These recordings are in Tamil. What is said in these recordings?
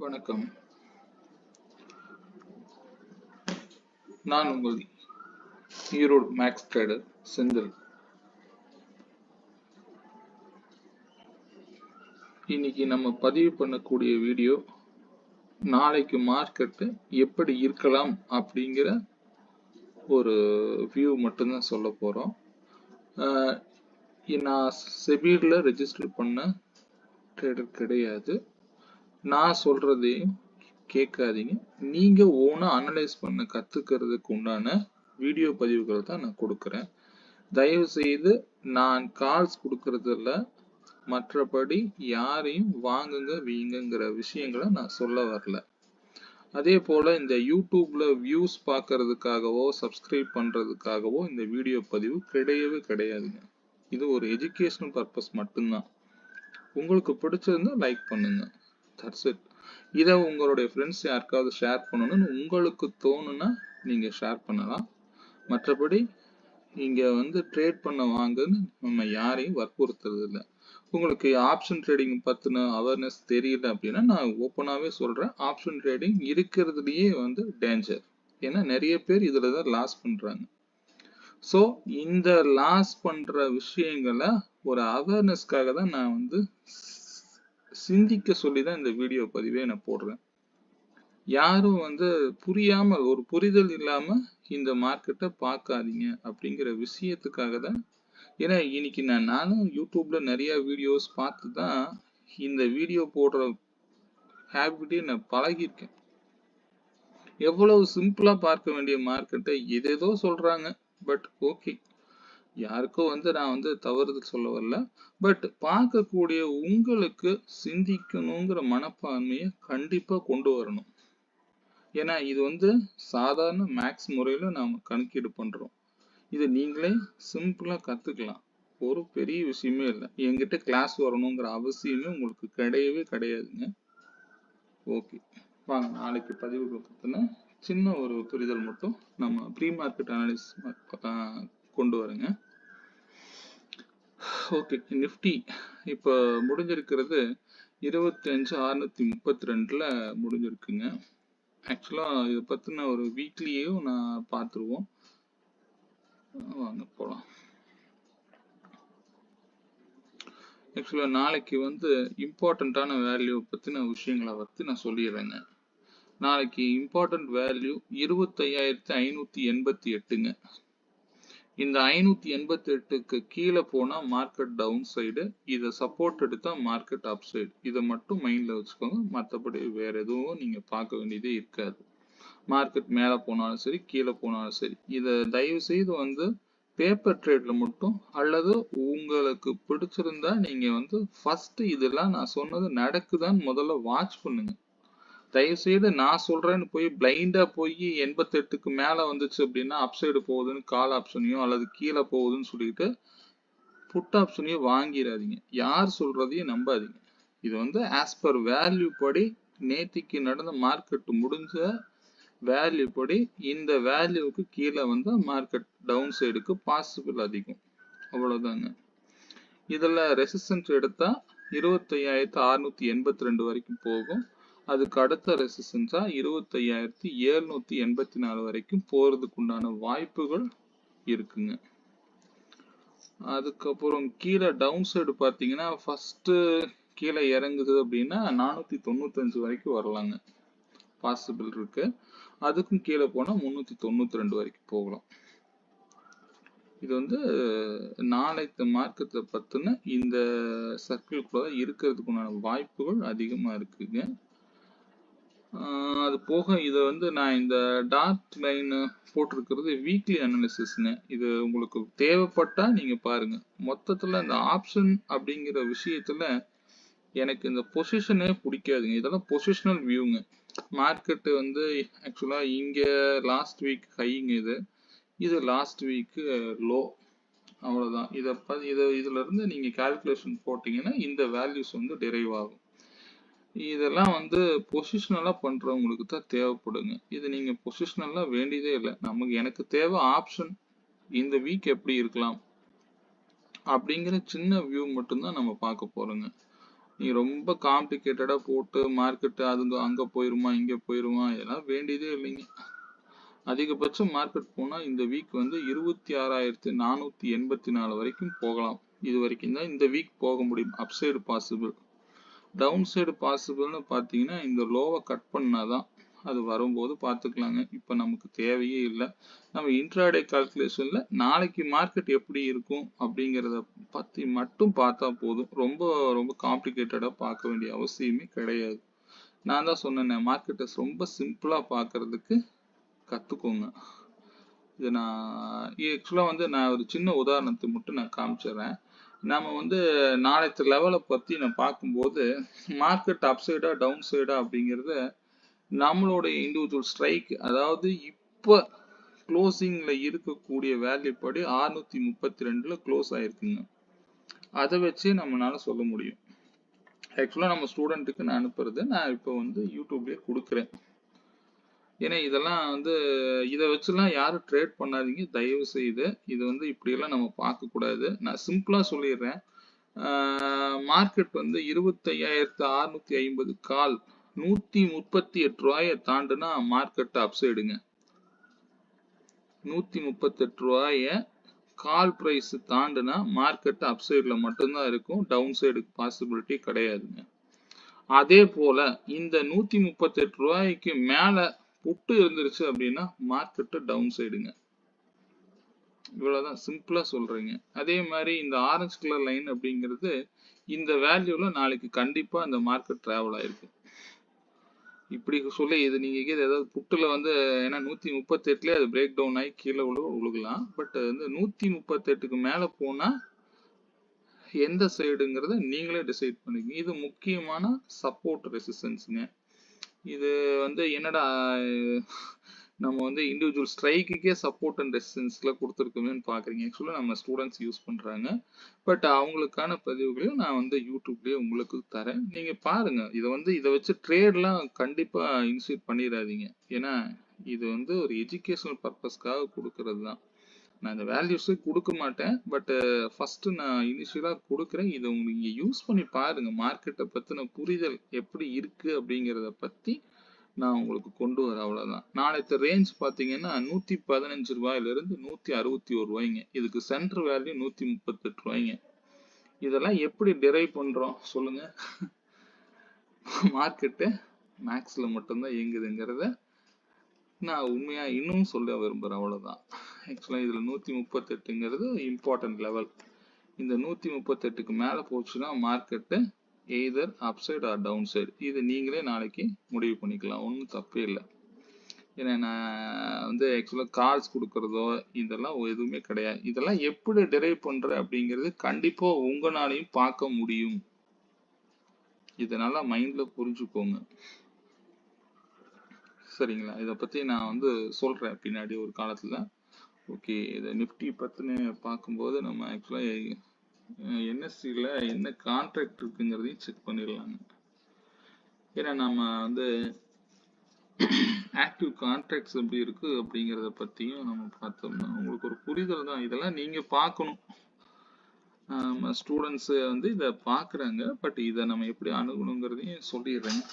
வணக்கம். நான் உங்கள் ஈரோடு மேக்ஸ் ட்ரேடர் செந்தில். இன்னைக்கு நம்ம பதிவு பண்ணக்கூடிய வீடியோ நாளைக்கு மார்க்கெட்டு எப்படி இருக்கலாம் அப்படிங்கிற ஒரு வியூ மட்டும்தான் சொல்ல போறோம். நான் செபில ரெஜிஸ்டர் பண்ண ட்ரேடர் கிடையாது. நான் சொல்றதையும் கேட்காதீங்க. நீங்க ஓனா அனலைஸ் பண்ண கத்துக்கிறதுக்கு உண்டான வீடியோ பதிவுகள் தான் நான் கொடுக்குறேன். தயவு செய்து நான் கால்ஸ் கொடுக்கறதில்ல, மற்றபடி யாரையும் வாங்குங்க வீங்குங்கிற விஷயங்களை நான் சொல்ல வரல. அதே போல இந்த யூடியூப்ல வியூஸ் பார்க்கறதுக்காகவோ சப்ஸ்கிரைப் பண்றதுக்காகவோ இந்த வீடியோ பதிவு கிடையவே கிடையாதுங்க. இது ஒரு எஜுகேஷனல் பர்பஸ் மட்டும்தான். உங்களுக்கு பிடிச்சிருந்தா லைக் பண்ணுங்க. That's it. இதை உங்களுடைய ஃப்ரெண்ட்ஸ் யாருக்காவது ஷேர் பண்ணணும்னு உங்களுக்கு தோணுன்னா நீங்க ஷேர் பண்ணலாம். மற்றபடி இங்க ட்ரேட் பண்ண வாங்கன்னு நம்ம யாரையும் வற்புறுத்துறது இல்லை. உங்களுக்கு ஆப்ஷன் ட்ரேடிங் பத்தின அவேர்னஸ் தெரியல அப்படின்னா நான் ஓப்பனாவே சொல்றேன், ஆப்ஷன் ட்ரேடிங் இருக்கிறதுலயே டேஞ்சர். ஏன்னா நிறைய பேர் இதுலதான் லாஸ் பண்றாங்க. ஸோ இந்த லாஸ் பண்ற விஷயங்களை ஒரு அவேர்னஸ்க்காக தான் நான் சிந்திக்க சொல்லிதான் இந்த வீடியோ பதிவே நான் போடுறேன். யாரும் புரியாமல், ஒரு புரிதல் இல்லாம இந்த மார்க்கெட்டை பார்க்காதீங்க அப்படிங்கிற விஷயத்துக்காக தான். ஏன்னா இன்னைக்கு நானும் யூடியூப்ல நிறைய வீடியோஸ் பார்த்து தான் இந்த வீடியோ போடுற ஹேபிட்டே நான் பழகிருக்கேன். எவ்வளவு சிம்பிளா பார்க்க வேண்டிய மார்க்கெட்டை எதேதோ சொல்றாங்க. பட் ஓகே, யாருக்கும் நான் தவறுதல் சொல்ல வரல. பட் பார்க்கக்கூடிய உங்களுக்கு சிந்திக்கணுங்கிற மனப்பான்மையை கண்டிப்பா கொண்டு வரணும். ஏன்னா இது சாதாரண மேக்ஸ் முறையில நாம கணக்கீடு பண்றோம். இதை நீங்களே சிம்பிளா கத்துக்கலாம். ஒரு பெரிய விஷயமே இல்லை. என்கிட்ட கிளாஸ் வரணுங்கிற அவசியமே உங்களுக்கு கிடையவே கிடையாதுங்க. ஓகே, வாங்க நாளைக்கு பதிவுகள் பத்தின சின்ன ஒரு புரிதல் மட்டும் நம்ம ப்ரீ மார்க்கெட் அனாலிசிஸ் கொண்டு வரேங்க. ஓகே, நிஃப்டி இப்போ முடிஞ்சிருக்கிறது 25,632ல முடிஞ்சிருக்குங்க. ஆக்சுவலா இதை பத்தின ஒரு வீக்லியும் நான் பார்த்துருவோம். வாங்க போலாம். ஆக்சுவலா நாளைக்கு இம்பார்ட்டண்ட்டான வேல்யூ பத்தின விஷயங்களை நான் சொல்லிடுறேங்க. நாளைக்கு இம்பார்ட்டன்ட் வேல்யூ 25,588ங்க. இந்த 588க்கு கீழே போனா மார்க்கெட் டவுன் சைடு, இதை சப்போர்ட் எடுத்தா மார்க்கெட் அப் சைடு. இதை மட்டும் மைண்ட்ல வச்சுக்கோங்க. மற்றபடி வேற எதுவும் நீங்க பார்க்க வேண்டியதே இருக்காது. மார்க்கெட் மேல போனாலும் சரி, கீழே போனாலும் சரி, இதை தயவு செய்து பேப்பர் ட்ரேட்ல மட்டும், அல்லது உங்களுக்கு பிடிச்சிருந்தா நீங்க ஃபர்ஸ்ட் இதெல்லாம் நான் சொன்னது நடக்குதான்னு முதல்ல வாட்ச் பண்ணுங்க. தயவு செய்து நான் சொல்றேன்னு போய் பிளைண்டா போய் 88க்கு மேல வந்துச்சு அப்படின்னா அப்சைடு போகுதுன்னு கால் ஆப்ஷனையும் அல்லது கீழே போகுதுன்னு சொல்லிட்டு புட் ஆப்ஷனையும் வாங்கிடாதீங்க. யார் சொல்றதையும் நம்பாதீங்க. இது ஆஸ் பர் வேல்யூ படி நேத்திக்கு நடந்த மார்க்கெட் முடிஞ்ச வேல்யூ படி இந்த வேல்யூக்கு கீழே மார்க்கெட் டவுன் சைடுக்கு பாசிபிள் அதிகம். அவ்வளவுதாங்க. இதுல ரெசிஸ்டன்ஸ் எடுத்தா 25,682 வரைக்கும் போகும். அதுக்கு அடுத்த ரெசிஸ்டன்ஸா 25,784 வரைக்கும் போறதுக்கு உண்டான வாய்ப்புகள் இருக்குங்க. அதுக்கப்புறம் கீழே டவுன் சைடு பார்த்தீங்கன்னா ஃபர்ஸ்ட் கீழே இறங்குது அப்படின்னா 495 வரைக்கும் வரலாங்க, பாசிபிள் இருக்கு. அதுக்கும் கீழே போனா 392 வரைக்கும் போகலாம். இது நாளைக்கு மார்க்கெட்டை பத்தின இந்த சர்க்கிள்குள்ள இருக்கிறதுக்கு உண்டான வாய்ப்புகள் அதிகமா இருக்குங்க. அது போக இதை நான் இந்த டார்க் லைன் போட்டிருக்கிறது வீக்லி அனாலிசிஸ்ங்க. இது உங்களுக்கு தேவைப்பட்டா நீங்க பாருங்க. மொத்தத்துல இந்த ஆப்ஷன் அப்படிங்கிற விஷயத்துல எனக்கு இந்த பொசிஷனே பிடிக்காதுங்க. இதெல்லாம் பொசிஷனல் வியூங்க. மார்க்கெட்டு ஆக்சுவலா இங்க லாஸ்ட் வீக் ஹைங்க, இது லாஸ்ட் வீக் லோ. அவ்வளவுதான். இதுல இருந்து நீங்க கால்குலேஷன் போட்டீங்கன்னா இந்த வேல்யூஸ் டிரைவ் ஆகும். இதெல்லாம் பொசிஷனலா பண்றவங்களுக்கு தான் தேவைப்படுங்க. இது நீங்க பொசிஷனலா வேண்டியதே இல்லை. எனக்கு தேவை ஆப்ஷன். இந்த வீக் எப்படி இருக்கலாம் அப்படிங்கிற சின்ன வியூ மட்டும்தான் நம்ம பார்க்க போறோங்க. நீங்க ரொம்ப காம்ப்ளிகேட்டடா போட்டு மார்க்கெட் அது அங்க போயிருமா இங்க போயிருமா இதெல்லாம் வேண்டியதே இல்லைங்க. அதிகபட்சம் மார்க்கெட் போனா இந்த வீக் வந்து 26,484 வரைக்கும் போகலாம். இது வரைக்கும் தான் இந்த வீக் போக முடியும். Upside possible. டவுன் சைடு பாசிபிள்னு பார்த்தீங்கன்னா இந்த லோவை கட் பண்ணாதான் அது வரும்போது பார்த்துக்கலாங்க. இப்போ நமக்கு தேவையே இல்லை. நம்ம இன்ட்ராடே கால்குலேஷன்ல நாளைக்கு மார்க்கெட் எப்படி இருக்கும் அப்படிங்கிறத பத்தி மட்டும் பார்த்தா போதும். ரொம்ப ரொம்ப காம்ப்ளிகேட்டடா பார்க்க வேண்டிய அவசியமே கிடையாது. நான் தான் சொன்னேன், மார்க்கெட்டை ரொம்ப சிம்பிளா பார்க்கறதுக்கு கத்துக்கோங்க. இது நான் ஆக்சுவலா வந்து நான் ஒரு சின்ன உதாரணத்தை மட்டும் நான் காமிச்சிடுறேன். நாம வந்து நாளைக்கு லெவலை பத்தி நான் பார்க்கும்போது மார்க்கெட் அப்சைடா டவுன் சைடா அப்படிங்கிறத நம்மளோட இண்டிவிஜுவல் ஸ்ட்ரைக், அதாவது இப்போ க்ளோசிங்ல இருக்கக்கூடிய வேல்யூ படி 632ல க்ளோஸ் ஆயிருக்குங்க. அதை வச்சு நம்மளால சொல்ல முடியும். ஆக்சுவலா நம்ம ஸ்டூடெண்ட்டுக்கு நான் அனுப்புறது நான் இப்போ வந்து யூடியூப்லயே கொடுக்குறேன். ஏன்னா இதெல்லாம் வந்து இதை வச்சுலாம் யாரும் ட்ரேட் பண்ணாதீங்க தயவு செய்து. இது வந்து இப்படியெல்லாம் நம்ம பார்க்கக்கூடாது. நான் சிம்பிளா சொல்லிடுறேன். மார்க்கெட் வந்து 25,650 கால் 138 ரூபாயை தாண்டுனா மார்க்கெட் அப்சைடுங்க. 138 ரூபாய கால் பிரைஸ் தாண்டுனா மார்க்கெட் அப்சைட்ல மட்டும்தான் இருக்கும். டவுன் சைடுக்கு பாசிபிலிட்டி கிடையாதுங்க. அதே போல இந்த 138 ரூபாய்க்கு மேல புட்டு இருந்துருச்சு அப்படின்னா மார்க்கெட் டவுன் சைடுங்க. இவ்வளவுதான், சிம்பிளா சொல்றீங்க. அதே மாதிரி இந்த ஆரஞ்சு கலர் லைன் அப்படிங்கிறது இந்த வேல்யூல நாளைக்கு கண்டிப்பா அந்த மார்க்கெட் டிராவல் ஆயிருக்கு. இப்படி சொல்லி இது நீங்க ஏதாவது புட்டுல வந்து ஏன்னா 138லயே அது பிரேக் டவுன் ஆகி கீழே விழுகலாம். பட் வந்து 138க்கு மேல போனா எந்த சைடுங்கிறத நீங்களே டிசைட் பண்ணிக்கங்க. இது முக்கியமான சப்போர்ட் ரெசிஸ்டன்ஸுங்க. இது வந்து என்னடா நம்ம வந்து இண்டிவிஜுவல் ஸ்ட்ரைக்குக்கே சப்போர்ட் அண்ட் ரெசிஸ்டன்ஸ்ல கொடுத்துருக்கோமேன்னு பாக்குறீங்க. ஆக்சுவலா நம்ம ஸ்டூடெண்ட்ஸ் யூஸ் பண்றாங்க. பட் அவங்களுக்கான பதிவுகளையும் நான் வந்து யூடியூப்லயே உங்களுக்கு தரேன். நீங்க பாருங்க. இதை வச்சு ட்ரேட்லாம் கண்டிப்பா இனிஷியேட் பண்ணிடாதீங்க. ஏன்னா இது வந்து ஒரு எஜுகேஷனல் பர்பஸ்க்காக கொடுக்கறது தான். நான் இந்த வேல்யூஸே கொடுக்க மாட்டேன். பட் ஃபர்ஸ்ட் நான் இனிஷியலா கொடுக்குறேன். இதை நீங்க யூஸ் பண்ணி பாருங்க. மார்க்கெட்டை பத்தின புரிதல் எப்படி இருக்கு அப்படிங்கிறத பத்தி நான் உங்களுக்கு கொண்டு வரேன். அவ்வளவுதான். நாளைக்கு ரேஞ்ச் பாத்தீங்கன்னா 115 ரூபாயில இருந்து 161 ரூபாய்ங்க. இதுக்கு சென்டர் வேல்யூ 138 ரூபாய்ங்க. இதெல்லாம் எப்படி டிரைவ் பண்றோம் சொல்லுங்க. மார்க்கெட்டு மேக்ஸ்ல மட்டும்தான் இயங்குதுங்கிறத நான் உண்மையா இன்னும் சொல்ல விரும்புறேன். அவ்வளவுதான். ஆக்சுவலா இதுல 138ங்கிறது இம்பார்ட்டன்ட் லெவல். இந்த 138க்கு மேல போச்சுன்னா market either upside or down side. இது நீங்களே நாளைக்கு முடிவு பண்ணிக்கலாம். ஒன்றும் தப்பே இல்லை. ஏன்னா நான் வந்து ஆக்சுவலா கால்ஸ் கொடுக்கறதோ இதெல்லாம் எதுவுமே கிடையாது. இதெல்லாம் எப்படி டிரைவ் பண்ற அப்படிங்கிறது கண்டிப்பா உங்களாலையும் பார்க்க முடியும். இதை நல்லா மைண்ட்ல புரிஞ்சுக்கோங்க. சரிங்களா? இதை பத்தி நான் வந்து சொல்றேன் பின்னாடி ஒரு காலத்துல. ஓகே, இதை நிஃப்டி பத்தின பார்க்கும்போது நம்ம ஆக்சுவலா என்எஸ்சில என்ன கான்ட்ராக்ட் இருக்குங்கிறதையும் செக் பண்ணிடலாங்க. ஏன்னா நம்ம வந்து ஆக்டிவ் கான்ட்ராக்ட்ஸ் எப்படி இருக்கு அப்படிங்கிறத பத்தியும் நம்ம பார்த்தோம்னா உங்களுக்கு ஒரு புரிதல் தான். இதெல்லாம் நீங்க பார்க்கணும். ஸ்டூடெண்ட்ஸ் வந்து இதை பார்க்குறாங்க. பட் இதை நம்ம எப்படி அணுகணுங்கிறதையும் சொல்லிடுறேன்.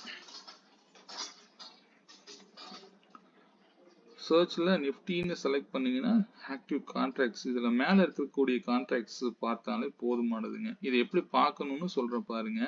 சர்ச்ல நிஃப்டின்னு செலக்ட் பண்ணீங்கன்னா ஆக்டிவ் கான்ட்ராக்ட்ஸ் இதுல மேல இருக்கக்கூடிய கான்ட்ராக்ட்ஸ் பார்த்தாலே போதுமானதுங்க. இதை எப்படி பார்க்கணும்னு சொல்றேன் பாருங்க.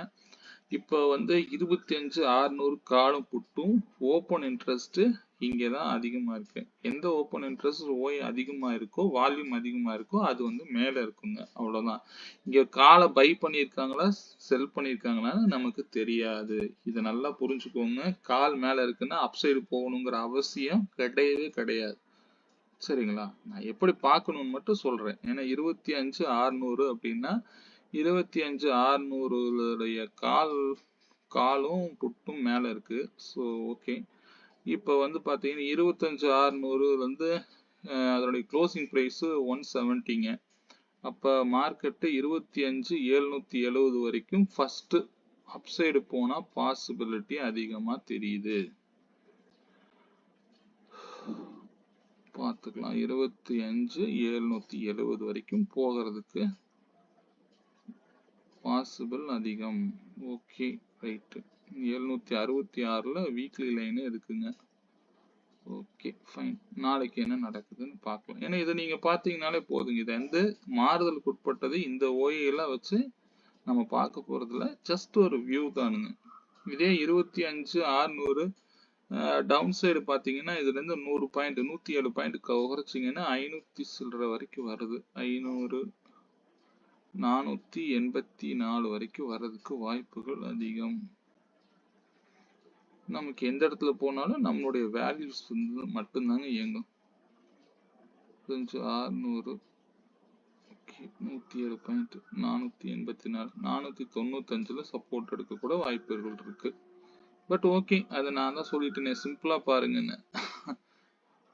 இப்போ வந்து 25,600 காலம் புட்டும் ஓப்பன் இன்ட்ரெஸ்ட் இங்கதான் அதிகமா இருக்கு. எந்த ஓப்பன் இன்ட்ரெஸ்ட் அதிகமா இருக்கோ வால்யூம் அதிகமா இருக்கோ அது வந்து மேல இருக்குங்க. அவ்வளவுதான். இங்க காலை பை பண்ணியிருக்காங்களா செல் பண்ணியிருக்காங்களான்னு நமக்கு தெரியாது. இதை நல்லா புரிஞ்சுக்கோங்க. கால் மேல இருக்குன்னா அப்சைடு போகணுங்கிற அவசியம் கிடையவே கிடையாது. சரிங்களா? நான் எப்படி பார்க்கணும்னு மட்டும் சொல்றேன். ஏன்னா 25,600 அப்படின்னா 25,600 காலும் புட்டும் மேல இருக்கு. So okay. இப்போ வந்து பார்த்தீங்கன்னா 25,600 வந்து அதனுடைய க்ளோசிங் ப்ரைஸ் 170ங்க. அப்போ மார்க்கெட்டு 25,770 வரைக்கும் ஃபர்ஸ்ட் அப்சைடு போனா பாசிபிலிட்டி அதிகமா தெரியுது. பார்த்துக்கலாம். 25,770 வரைக்கும் போகிறதுக்கு பாசிபிள் அதிகம். Okay right. 766ல வீக்லி லைன் இருக்குங்க. Okay fine. நாளைக்கு என்ன நடக்குதுன்னு பார்க்கலாம். ஏன்னா இதை நீங்க பாத்தீங்கன்னாலே போதுங்க. இது வந்து மாறுதலுக்கு உட்பட்டது. இந்த ஓஏ எல்லாம் வச்சு நம்ம பார்க்க போறதுல ஜஸ்ட் ஒரு வியூ தானுங்க. இதே 25,600 டவுன் சைடு பாத்தீங்கன்னா இதுல இருந்து 100 பாயிண்ட் 107 பாயிண்ட் குறைச்சிங்கன்னா 500 சில்லற வரைக்கும் வருது. 500 484 வரைக்கும் வர்றதுக்கு வாய்ப்புகள் அதிகம். நமக்கு எந்த இடத்துல போனாலும் நம்மளுடைய வேல்யூஸ் வந்து மட்டும்தாங்க இயங்கும். 600 107 பாயிண்ட் 484 495ல சப்போர்ட் எடுக்க கூட வாய்ப்புகள் இருக்கு. பட் ஓகே, அதை நான் தான் சொல்லிட்டேனே, சிம்பிளா பாருங்கன்னு.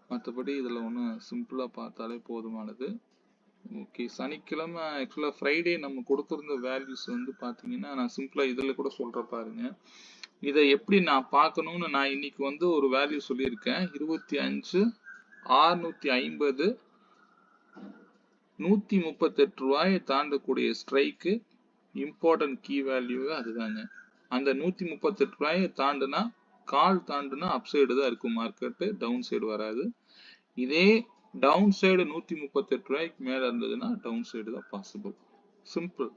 மற்றபடி இதுல ஒன்றும் சிம்பிளா பார்த்தாலே போதுமானது. ஓகே, சனிக்கிழமை ஆக்சுவலா ஃப்ரைடே நம்ம கொடுத்திருந்த வேல்யூஸ் வந்து பாத்தீங்கன்னா நான் சிம்பிளா இதுல கூட சொல்ற பாருங்க. இதை எப்படி நான் பார்க்கணும்னு நான் இன்னைக்கு வந்து ஒரு வேல்யூ சொல்லியிருக்கேன். 25,650 138 ரூபாயை தாண்டக்கூடிய ஸ்ட்ரைக்கு இம்பார்ட்டன்ட் கீ வேல்யூ அதுதாங்க. அந்த 138 ரூபாயை தாண்டுனா கால் தாண்டுனா அப்சைடு தான் இருக்கும் மார்க்கெட்டு, டவுன் சைடு வராது. இதே டவுன் சைடு 138 ரூபாய்க்கு மேல இருந்ததுன்னா டவுன் சைடு தான் பாசிபிள். சிம்பிள்.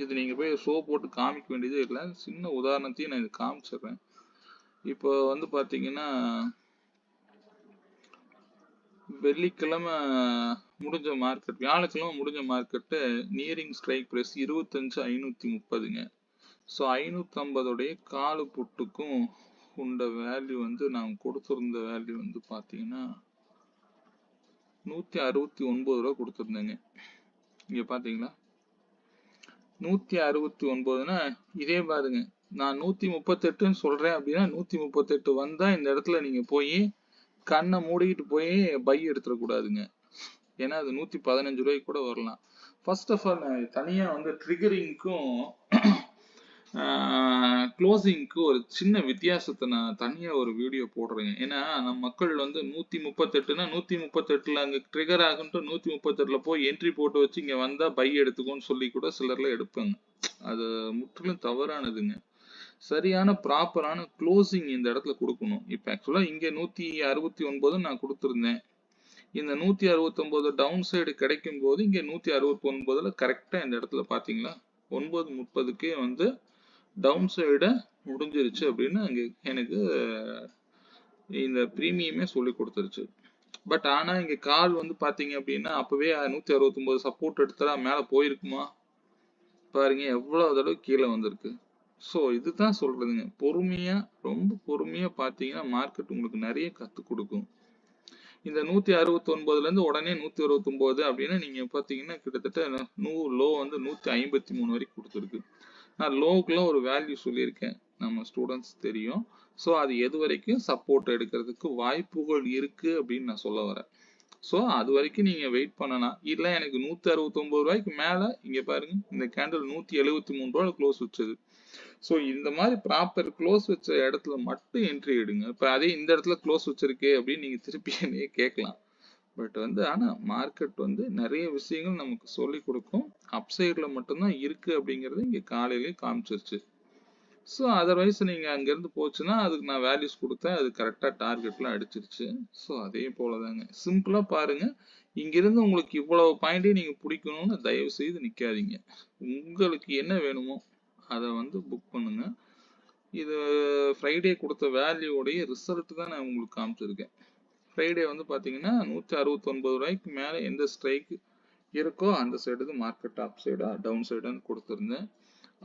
இது நீங்க போய் ஷோ போட்டு காமிக்க வேண்டியதே இல்லை. சின்ன உதாரணத்தையும் நான் இது காமிச்சிடுறேன். இப்போ வந்து பாத்தீங்கன்னா வெள்ளிக்கிழமை முடிஞ்ச மார்க்கெட், வியாழக்கிழமை முடிஞ்ச மார்க்கெட்டு நியரிங் ஸ்ட்ரைக் பிரைஸ் 25,530ங்க. ஸோ 550 காலு புட்டுக்கும் உண்ட வேல்யூ வந்து நான் கொடுத்துருந்த வேல்யூ வந்து பாத்தீங்கன்னா 169 ரூபா கொடுத்துருந்தேங்க. இங்க பாத்தீங்களா 169னா இதே பாருங்க, நான் 138ன்னு சொல்றேன் அப்படின்னா 138 வந்தா இந்த இடத்துல நீங்க போய் கண்ணை மூடிக்கிட்டு போய் பை எடுத்துடக்கூடாதுங்க. ஏன்னா அது 115 ரூபாய்க்கு கூட வரலாம். ஃபர்ஸ்ட் ஆஃப் ஆல் நான் தனியா வந்து ட்ரிகரிங்க்கும் க்ளோசிங்க்கு ஒரு சின்ன வித்தியாசத்தை நான் தனியா ஒரு வீடியோ போடுறேங்க. ஏன்னா நம்ம மக்கள் வந்து 138னா 138ல அங்க ட்ரிகர் ஆகுன்ட்டு 138ல போய் என்ட்ரி போட்டு வச்சு இங்க வந்தா பை எடுத்துக்கோன்னு சொல்லி கூட சிலர்ல எடுப்பாங்க. அது முற்றிலும் தவறானதுங்க. சரியான ப்ராப்பரான க்ளோசிங் இந்த இடத்துல கொடுக்கணும். இப்ப ஆக்சுவலா இங்க 169 நான் கொடுத்துருந்தேன். இந்த 169 டவுன் சைடு கிடைக்கும் போது இங்க 169ல கரெக்டா இந்த இடத்துல பாத்தீங்களா 9:30க்கே வந்து டவுன் சைட முடிஞ்சிருச்சு அப்படின்னு அங்க எனக்கு இந்த பிரீமியமே சொல்லி கொடுத்துருச்சு. பட் ஆனா இங்க கால் வந்து பாத்தீங்க அப்படின்னா அப்பவே 169 சப்போர்ட் எடுத்தா மேல போயிருக்குமா பாருங்க, எவ்வளவு தடவை கீழே வந்திருக்கு. ஸோ இதுதான் சொல்றதுங்க, பொறுமையா ரொம்ப பொறுமையா பாத்தீங்கன்னா மார்க்கெட் உங்களுக்கு நிறைய கத்து கொடுக்கும். இந்த 169ல இருந்து உடனே 169 அப்படின்னு நீங்க பாத்தீங்கன்னா கிட்டத்தட்ட லோ வந்து 153 வரைக்கும் கொடுத்துருக்கு. நான் லோக்குள்ள ஒரு வேல்யூ சொல்லியிருக்கேன், நம்ம ஸ்டூடெண்ட்ஸ் தெரியும். ஸோ அது எது வரைக்கும் சப்போர்ட் எடுக்கிறதுக்கு வாய்ப்புகள் இருக்கு அப்படின்னு நான் சொல்ல வரேன். ஸோ அது வரைக்கும் நீங்க வெயிட் பண்ணலாம். இல்ல எனக்கு 169 ரூபாய்க்கு மேல இங்க பாருங்க இந்த கேண்டில் 173 ரூபாய் க்ளோஸ் வச்சது. ஸோ இந்த மாதிரி ப்ராப்பர் க்ளோஸ் வச்ச இடத்துல மட்டும் என்ட்ரி எடுங்க. இப்ப அதே இந்த இடத்துல க்ளோஸ் வச்சிருக்கே அப்படின்னு நீங்க திருப்பி என்னையே கேட்கலாம். பட் வந்து ஆனா மார்க்கெட் வந்து நிறைய விஷயங்கள் நமக்கு சொல்லி கொடுக்கும். அப்சைட்ல மட்டும்தான் இருக்கு அப்படிங்கறது இங்க காலையிலேயே காமிச்சிருச்சு. ஸோ அதர்வைஸ் நீங்க அங்கிருந்து போச்சுன்னா அதுக்கு நான் வேல்யூஸ் கொடுத்தேன், அது கரெக்டா டார்கெட்லாம் அடிச்சிருச்சு. ஸோ அதே போலதாங்க, சிம்பிளா பாருங்க. இங்கிருந்து உங்களுக்கு இவ்வளவு பாயிண்டே நீங்க பிடிக்கணும்னு தயவு செய்து நிக்காதீங்க. உங்களுக்கு என்ன வேணுமோ அதை வந்து புக் பண்ணுங்க. இது ஃப்ரைடே கொடுத்த வேல்யூடைய ரிசல்ட் தான் நான் உங்களுக்கு காமிச்சிருக்கேன். ஃப்ரைடே வந்து பாத்தீங்கன்னா 169 ரூபாய்க்கு மேல எந்த ஸ்ட்ரைக் இருக்கோ அந்த சைடு தான் மார்க்கெட் அப் சைடா டவுன் சைடான்னு கொடுத்துருந்தேன்.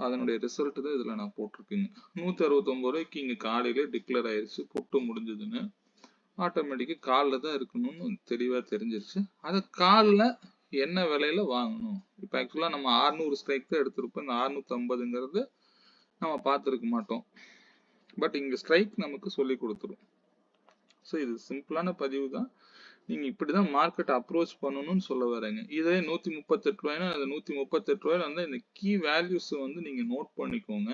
அதனுடைய ரிசல்ட் தான் இதுல நான் போட்டிருக்கேங்க. 169 ரூபாய்க்கு இங்க காலையில டிக்ளேர் ஆயிருச்சு, புட்டு முடிஞ்சதுன்னு. ஆட்டோமேட்டிக்கா காலில் தான் இருக்கணும்னு தெளிவா தெரிஞ்சிருச்சு. அதை காலில் என்ன விலையில வாங்கணும். இப்போ ஆக்சுவலா நம்ம 600 ஸ்ட்ரைக் தான் எடுத்திருப்போம். இந்த 650ங்கிறது நம்ம பார்த்துருக்க மாட்டோம். பட் இங்க ஸ்ட்ரைக் நமக்கு சொல்லி கொடுத்துரும். ஸோ இது சிம்பிளான பதிவு தான். நீங்க இப்படிதான் மார்க்கெட் அப்ரோச் பண்ணணும்னு சொல்ல வரேங்க. இதே 138 ரூபாய்னா அந்த 138 ரூபாயில வந்து இந்த கீ வேல்யூஸ் வந்து நீங்க நோட் பண்ணிக்கோங்க.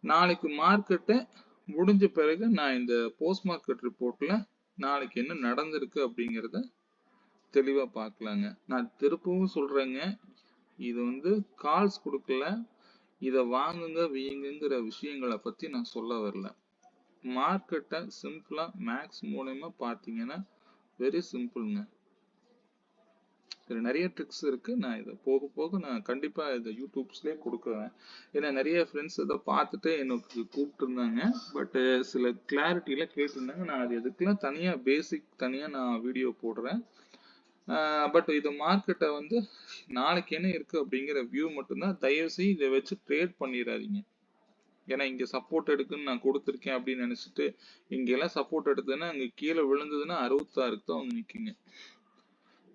நாளைக்கு மார்க்கெட்டை முடிஞ்ச பிறகு நான் இந்த போஸ்ட் மார்க்கெட் ரிப்போர்ட்ல நாளைக்கு என்ன நடந்திருக்கு அப்படிங்கிறத தெளிவா பார்க்கலாங்க. நான் திருப்பவும் சொல்றேங்க, இது வந்து கால்ஸ் கொடுக்கல, இத வாங்குங்க வீங்குங்கிற விஷயங்களை பத்தி நான் சொல்ல வரல. மார்க்கெட்டை சிம்பிளா மேக்ஸ் மூலமா பார்த்தீங்கன்னா வெரி சிம்பிள்ங்க. இதுல நிறைய ட்ரிக்ஸ் இருக்கு. நான் இதை போக போக நான் கண்டிப்பா இதை யூடியூப்ஸ்லயே கொடுக்குறேன். ஏன்னா நிறைய ஃப்ரெண்ட்ஸ் இதை பார்த்துட்டு எனக்கு கூப்பிட்டு இருந்தாங்க. பட் சில கிளாரிட்டியில கேட்டிருந்தாங்க. நான் அது எதுக்கெல்லாம் தனியா பேசிக் தனியா நான் வீடியோ போடுறேன். பட் இது மார்க்கெட்டை வந்து நாளைக்கு என்ன இருக்கு அப்படிங்கிற வியூ மட்டும்தான். தயவு செய்து இதை வச்சு ட்ரேட் பண்ணிடாதீங்க. ஏன்னா இங்க சப்போர்ட் எடுக்குன்னு நான் கொடுத்துருக்கேன் அப்படின்னு நினைச்சிட்டு இங்க எல்லாம் சப்போர்ட் எடுத்ததுன்னா அங்க கீழே விழுந்ததுன்னா 66க்கு தான் வந்து நிக்குங்க.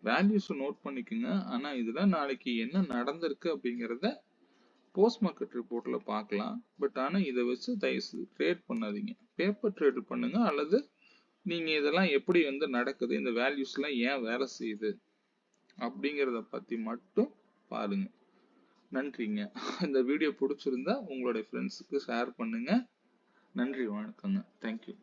வேல்யூஸ் நோட் பண்ணிக்கோங்க. ஆனா இதுல நாளைக்கு என்ன நடந்திருக்கு அப்படிங்கறத போஸ்ட் மார்க்கெட் ரிப்போர்ட்ல பார்க்கலாம். பட் ஆனா இதை வச்சு தயவுசெய்து ட்ரேட் பண்ணாதீங்க. பேப்பர் ட்ரேட் பண்ணுங்க. அல்லது நீங்க இதெல்லாம் எப்படி வந்து நடக்குது, இந்த வேல்யூஸ் எல்லாம் ஏன் வேலை செய்யுது அப்படிங்கறத பத்தி மட்டும் பாருங்க. நன்றிங்க. இந்த வீடியோ பிடிச்சிருந்தா உங்களுடைய ஃப்ரெண்ட்ஸுக்கு ஷேர் பண்ணுங்க. நன்றி, வணக்கங்க. தேங்க்யூ.